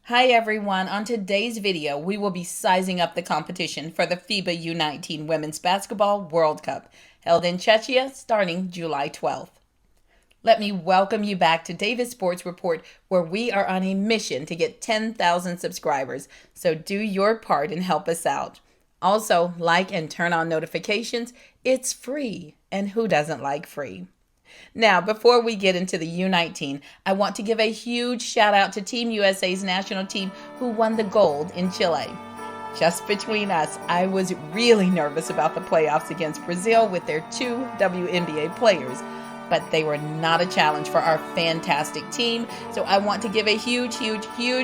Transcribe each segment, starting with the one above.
Hi everyone, on today's video we will be sizing up the competition for the FIBA U19 Women's Basketball World Cup, held in Czechia starting July 12th. Let me welcome you back to Davis Sports Report, where we are on a mission to get 10,000 subscribers, so do your part and help us out. Also, like and turn on notifications. It's free, and who doesn't like free? Now, before we get into the U19, I want to give a huge shout out to Team USA's national team who won the gold in Chile. Just between us, I was really nervous about the playoffs against Brazil with their two WNBA players, but they were not a challenge for our fantastic team, so I want to give a huge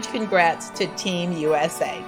congrats to Team USA.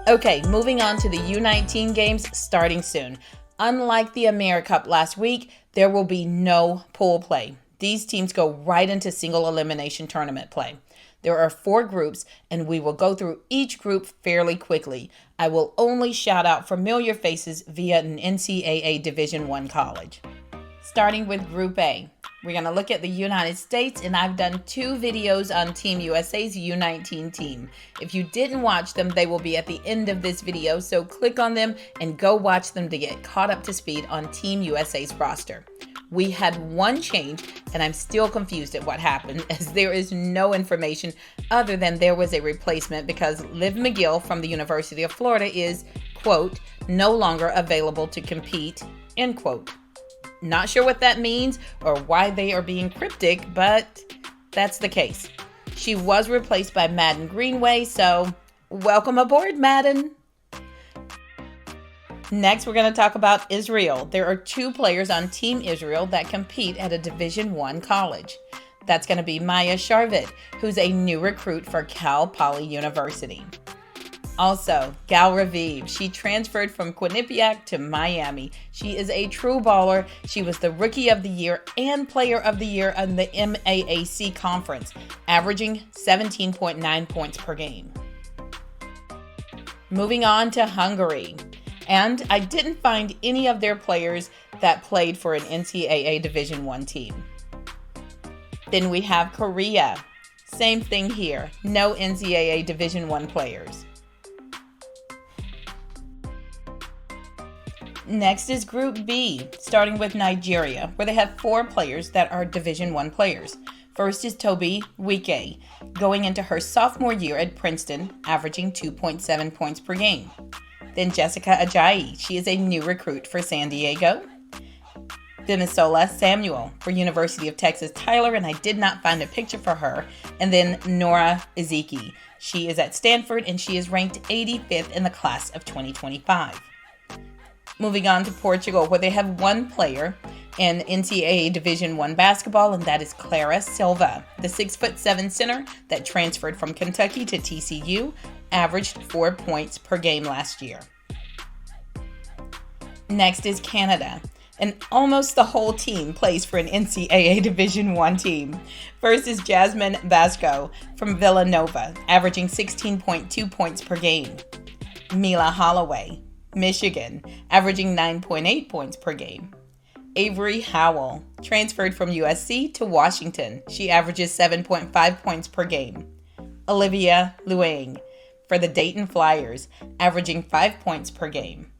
Okay, moving on to the U19 games starting soon. Unlike the AmeriCup last week, there will be no pool play. These teams go right into single elimination tournament play. There are 4 groups, and we will go through each group fairly quickly. I will only shout out familiar faces via an NCAA Division I college. Starting with Group A. We're going to look at the United States, and I've done 2 videos on Team USA's U19 team. If you didn't watch them, they will be at the end of this video, so click on them and go watch them to get caught up to speed on Team USA's roster. We had one change, and I'm still confused at what happened, as there is no information other than there was a replacement because Liv McGill from the University of Florida is, quote, no longer available to compete, end quote. Not sure what that means or why they are being cryptic, but that's the case. She was replaced by Madden Greenway, so welcome aboard, Madden. Next, we're going to talk about Israel. There are 2 players on Team Israel that compete at a Division I college. That's going to be Maya Sharvit, who's a new recruit for Cal Poly University. Also, Gal Raviv. She transferred from Quinnipiac to Miami. She is a true baller. She was the Rookie of the Year and Player of the Year in the MAAC conference, averaging 17.9 points per game. Moving on to Hungary. And I didn't find any of their players that played for an NCAA Division I team. Then we have Korea. Same thing here. No NCAA Division I players. Next is Group B, starting with Nigeria, where they have 4 players that are Division I players. First is Toby Wike, going into her sophomore year at Princeton, averaging 2.7 points per game. Then Jessica Ajayi, she is a new recruit for San Diego. Demisola Samuel for University of Texas Tyler, and I did not find a picture for her. And then Nora Ezeki, she is at Stanford, and she is ranked 85th in the class of 2025. Moving on to Portugal, where they have 1 player in NCAA Division I basketball, and that is Clara Silva, the 6'7" center that transferred from Kentucky to TCU, averaged 4 points per game last year. Next is Canada, and almost the whole team plays for an NCAA Division I team. First is Jasmine Vasco from Villanova, averaging 16.2 points per game. Mila Holloway, Michigan, averaging 9.8 points per game. Avery Howell transferred from USC to Washington. She averages 7.5 points per game. Olivia Luang for the Dayton Flyers, averaging 5 points per game.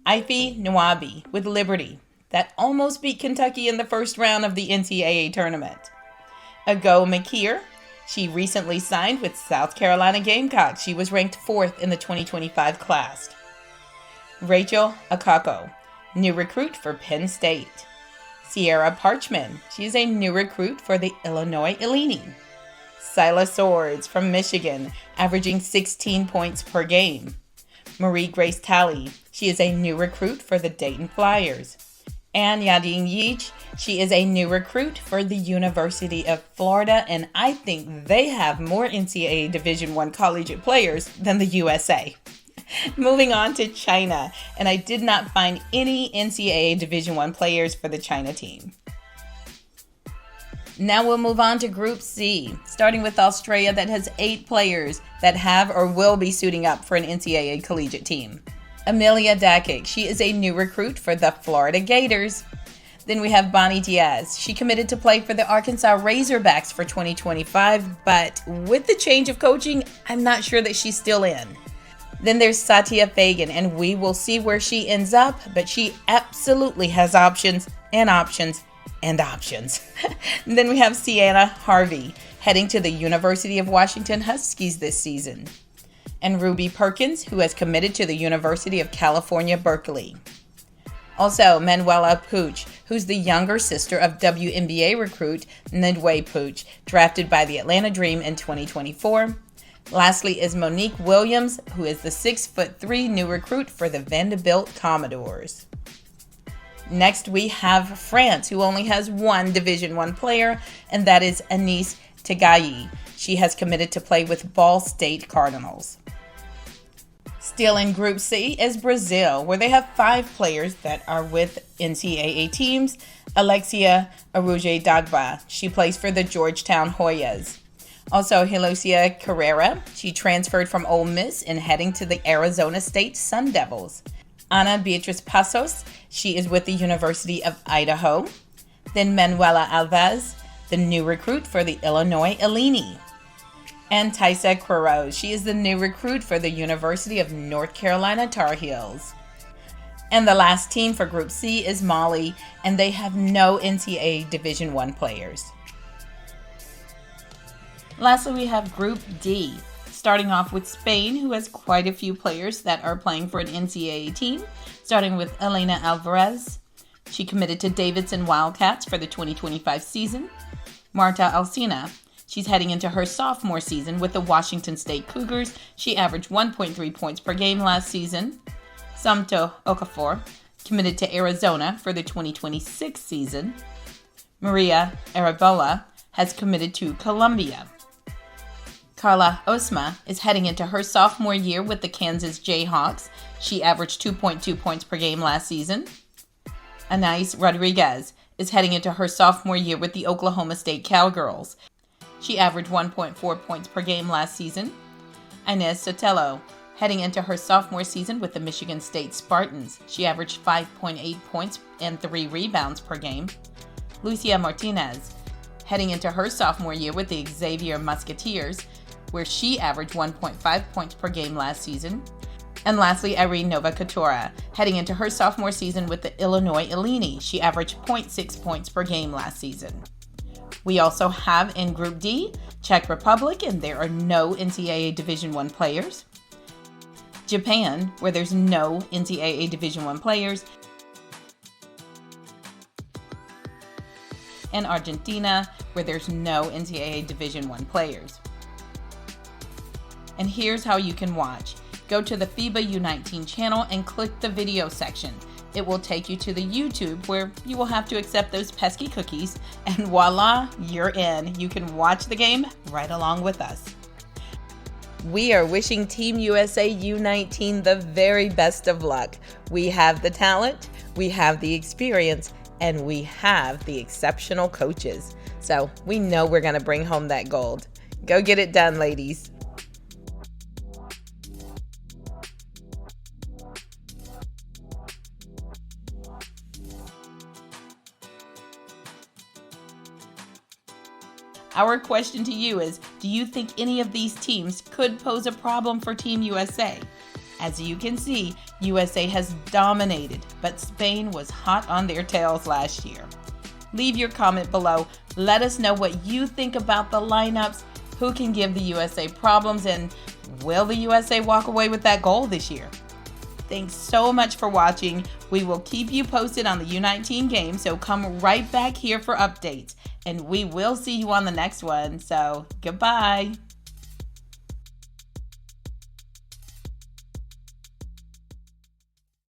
Ify Nwabi with Liberty, that almost beat Kentucky in the first round of the NCAA tournament. Ago McKeer, she recently signed with South Carolina Gamecocks. She was ranked 4th in the 2025 class. Rachel Akako, new recruit for Penn State. Sierra Parchman, she is a new recruit for the Illinois Illini. Silas Swords from Michigan, averaging 16 points per game. Marie Grace Talley, she is a new recruit for the Dayton Flyers. And Yadin Yeech, she is a new recruit for the University of Florida, and I think they have more NCAA Division I collegiate players than the USA. Moving on to China, and I did not find any NCAA Division I players for the China team. Now we'll move on to Group C, starting with Australia that has 8 players that have or will be suiting up for an NCAA collegiate team. Amelia Dakic, she is a new recruit for the Florida Gators. Then we have Bonnie Diaz. She committed to play for the Arkansas Razorbacks for 2025, but with the change of coaching, I'm not sure that she's still in. Then there's Satya Fagan, and we will see where she ends up, but she absolutely has options and options and options. Then we have Sienna Harvey, heading to the University of Washington Huskies this season. And Ruby Perkins, who has committed to the University of California, Berkeley. Also, Manuela Puch, who's the younger sister of WNBA recruit Ndwe Puch, drafted by the Atlanta Dream in 2024. Lastly is Monique Williams, who is the 6'3" new recruit for the Vanderbilt Commodores. Next, we have France, who only has one Division I player, and that is Anis Tagayi. She has committed to play with Ball State Cardinals. Still in Group C is Brazil, where they have 5 players that are with NCAA teams. Alexia Aruge Dagba, she plays for the Georgetown Hoyas. Also, Helosia Carrera, she transferred from Ole Miss and heading to the Arizona State Sun Devils. Ana Beatriz Passos, she is with the University of Idaho. Then Manuela Alves, the new recruit for the Illinois Illini. And Taisa Quiroz, she is the new recruit for the University of North Carolina Tar Heels. And the last team for Group C is Mali, and they have no NCAA Division I players. Lastly, we have Group D, starting off with Spain, who has quite a few players that are playing for an NCAA team, starting with Elena Alvarez. She committed to Davidson Wildcats for the 2025 season. Marta Alsina, she's heading into her sophomore season with the Washington State Cougars. She averaged 1.3 points per game last season. Samto Okafor committed to Arizona for the 2026 season. Maria Arabola has committed to Columbia. Carla Osma is heading into her sophomore year with the Kansas Jayhawks. She averaged 2.2 points per game last season. Anais Rodriguez is heading into her sophomore year with the Oklahoma State Cowgirls. She averaged 1.4 points per game last season. Inez Sotelo, heading into her sophomore season with the Michigan State Spartans. She averaged 5.8 points and 3 rebounds per game. Lucia Martinez, heading into her sophomore year with the Xavier Musketeers, where she averaged 1.5 points per game last season. And lastly, Irene Nova-Katora, heading into her sophomore season with the Illinois Illini. She averaged 0.6 points per game last season. We also have in Group D, Czech Republic, and there are no NCAA Division I players. Japan, where there's no NCAA Division I players. And Argentina, where there's no NCAA Division I players. And here's how you can watch. Go to the Fiba U19 channel and click the video section. It will take you to the YouTube where you will have to accept those pesky cookies, and voila, you're in. You can watch the game right along with us. We are wishing Team USA U19 the very best of luck. We have the talent, we have the experience, and we have the exceptional coaches. So we know we're going to bring home that gold. Go get it done, ladies. Our question to you is, do you think any of these teams could pose a problem for Team USA? As you can see, USA has dominated, but Spain was hot on their tails last year. Leave your comment below. Let us know what you think about the lineups, who can give the USA problems, and will the USA walk away with that gold this year? Thanks so much for watching. We will keep you posted on the U19 game, so come right back here for updates. And we will see you on the next one. So, goodbye.